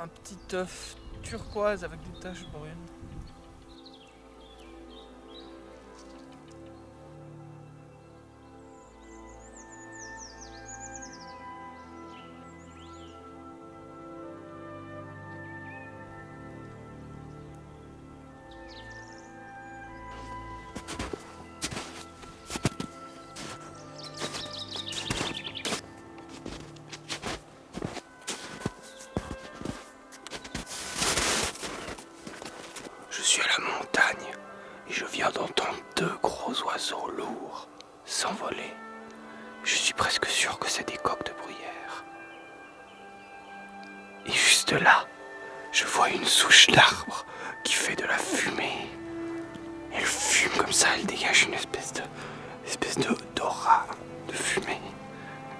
un petit œuf turquoise avec des taches brunes. Je suis à la montagne et je viens d'entendre 2 gros oiseaux lourds s'envoler. Je suis presque sûr que c'est des coqs de bruyère. Et juste là, je vois une souche d'arbre qui fait de la fumée. Elle fume comme ça, elle dégage une espèce d'aura de fumée.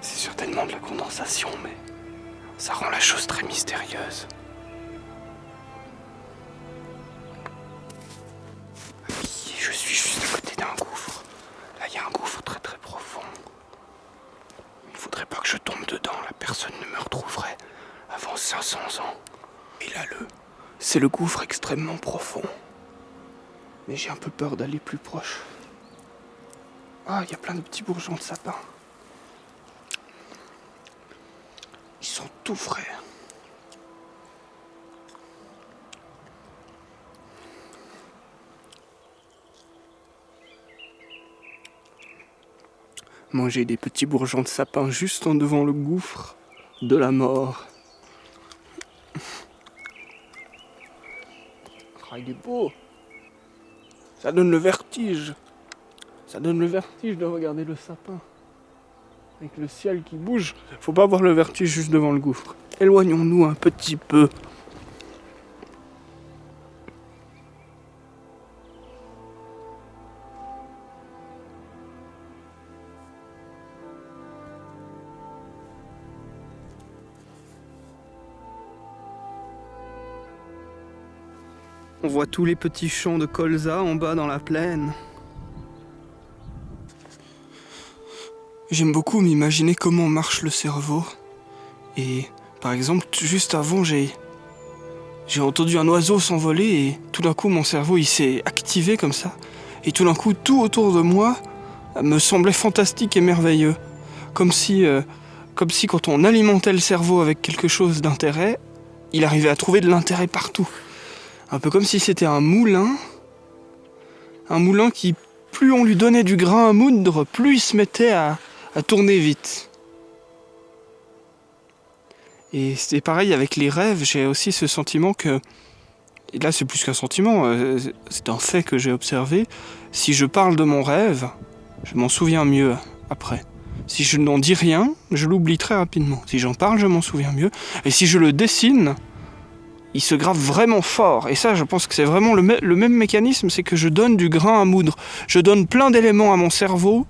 C'est certainement de la condensation, mais ça rend la chose très mystérieuse. Je suis juste à côté d'un gouffre. Là, il y a un gouffre très très profond. Il ne faudrait pas que je tombe dedans. La personne ne me retrouverait avant 500 ans. Et là, c'est le gouffre extrêmement profond. Mais j'ai un peu peur d'aller plus proche. Ah, il y a plein de petits bourgeons de sapin. Ils sont tout frais. Manger des petits bourgeons de sapin juste en devant le gouffre de la mort. Ah, il est beau. Ça donne le vertige. Ça donne le vertige de regarder le sapin. Avec le ciel qui bouge. Faut pas avoir le vertige juste devant le gouffre. Éloignons-nous un petit peu. On voit tous les petits champs de colza en bas dans la plaine. J'aime beaucoup m'imaginer comment marche le cerveau. Et par exemple, juste avant, j'ai entendu un oiseau s'envoler et tout d'un coup, mon cerveau il s'est activé comme ça. Et tout d'un coup, tout autour de moi me semblait fantastique et merveilleux. Comme si quand on alimentait le cerveau avec quelque chose d'intérêt, il arrivait à trouver de l'intérêt partout. Un peu comme si c'était un moulin qui, plus on lui donnait du grain à moudre, plus il se mettait à tourner vite. Et c'est pareil avec les rêves, j'ai aussi ce sentiment que, et là c'est plus qu'un sentiment, c'est un fait que j'ai observé, si je parle de mon rêve, je m'en souviens mieux après. Si je n'en dis rien, je l'oublie très rapidement. Si j'en parle, je m'en souviens mieux. Et si je le dessine, il se grave vraiment fort. Et ça, je pense que c'est vraiment le même mécanisme, c'est que je donne du grain à moudre. Je donne plein d'éléments à mon cerveau.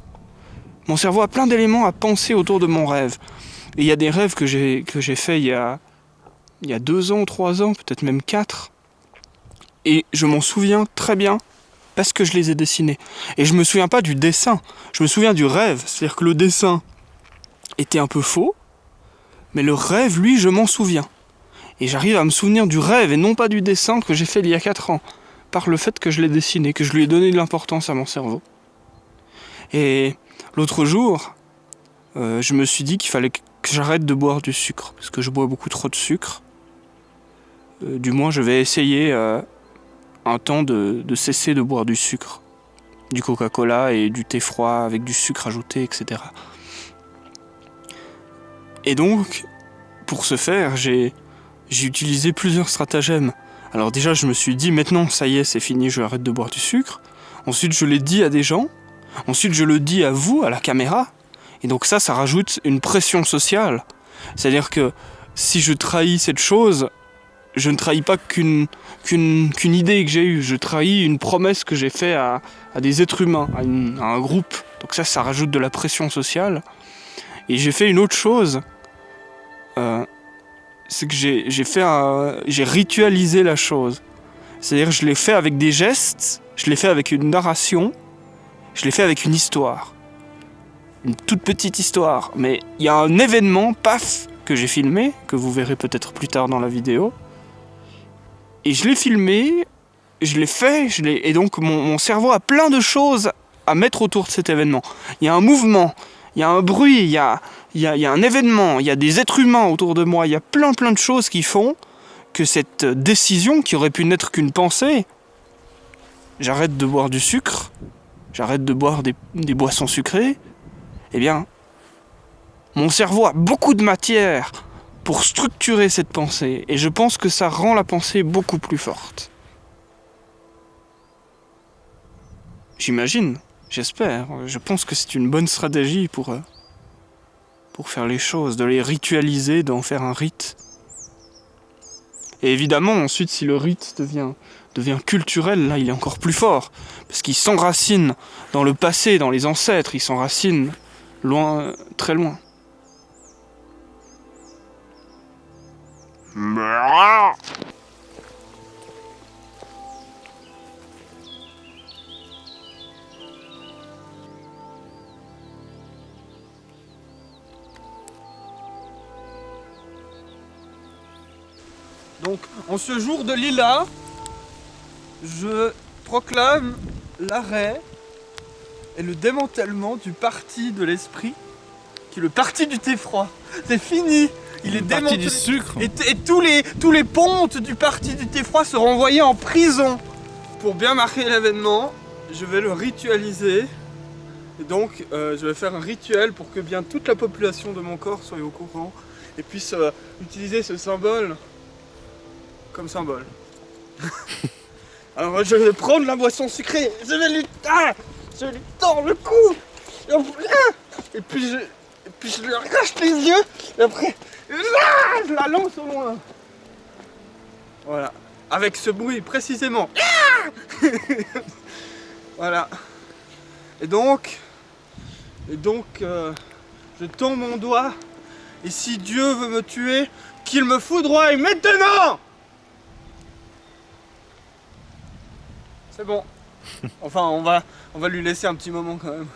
Mon cerveau a plein d'éléments à penser autour de mon rêve. Et il y a des rêves que j'ai faits il y a 2 ans, 3 ans, peut-être même 4. Et je m'en souviens très bien parce que je les ai dessinés. Et je me souviens pas du dessin. Je me souviens du rêve. C'est-à-dire que le dessin était un peu faux, mais le rêve, lui, je m'en souviens. Et j'arrive à me souvenir du rêve et non pas du dessin que j'ai fait il y a 4 ans. Par le fait que je l'ai dessiné, que je lui ai donné de l'importance à mon cerveau. Et l'autre jour, je me suis dit qu'il fallait que j'arrête de boire du sucre. Parce que je bois beaucoup trop de sucre. Du moins, je vais essayer un temps de cesser de boire du sucre. Du Coca-Cola et du thé froid avec du sucre ajouté, etc. Et donc, pour ce faire, j'ai utilisé plusieurs stratagèmes. Alors déjà, je me suis dit, maintenant, ça y est, c'est fini, je arrête de boire du sucre. Ensuite, je l'ai dit à des gens. Ensuite, je le dis à vous, à la caméra. Et donc ça rajoute une pression sociale. C'est-à-dire que si je trahis cette chose, je ne trahis pas qu'une idée que j'ai eue. Je trahis une promesse que j'ai faite à des êtres humains, à un groupe. Donc ça rajoute de la pression sociale. Et j'ai fait une autre chose. C'est que j'ai ritualisé la chose. C'est-à-dire je l'ai fait avec des gestes, je l'ai fait avec une narration, je l'ai fait avec une histoire. Une toute petite histoire. Mais il y a un événement, paf, que j'ai filmé, que vous verrez peut-être plus tard dans la vidéo. Et je l'ai filmé, je l'ai fait, et donc mon cerveau a plein de choses à mettre autour de cet événement. Il y a un mouvement, il y a un bruit, il y a un événement, il y a des êtres humains autour de moi, il y a plein de choses qui font que cette décision, qui aurait pu n'être qu'une pensée, j'arrête de boire du sucre, j'arrête de boire des boissons sucrées, eh bien, mon cerveau a beaucoup de matière pour structurer cette pensée, et je pense que ça rend la pensée beaucoup plus forte. J'imagine, j'espère, je pense que c'est une bonne stratégie pour faire les choses, de les ritualiser, d'en faire un rite. Et évidemment, ensuite, si le rite devient culturel, là, il est encore plus fort, parce qu'il s'enracine dans le passé, dans les ancêtres, il s'enracine loin, très loin. Donc, en ce jour de lilas, je proclame l'arrêt et le démantèlement du parti de l'esprit, qui est le parti du thé froid. C'est fini. Il est démantelé. Du sucre. Et tous les pontes du parti du thé froid seront envoyés en prison. Pour bien marquer l'événement, je vais le ritualiser. Et donc, je vais faire un rituel pour que bien toute la population de mon corps soit au courant et puisse utiliser ce symbole comme symbole. Alors, je vais prendre la boisson sucrée, je vais lui tordre le cou, et puis je lui arrache les yeux, et après, je la lance au loin. Voilà, avec ce bruit précisément. Voilà. Et donc, je tends mon doigt, et si Dieu veut me tuer, qu'il me foudroie maintenant. C'est bon. Enfin, on va lui laisser un petit moment quand même.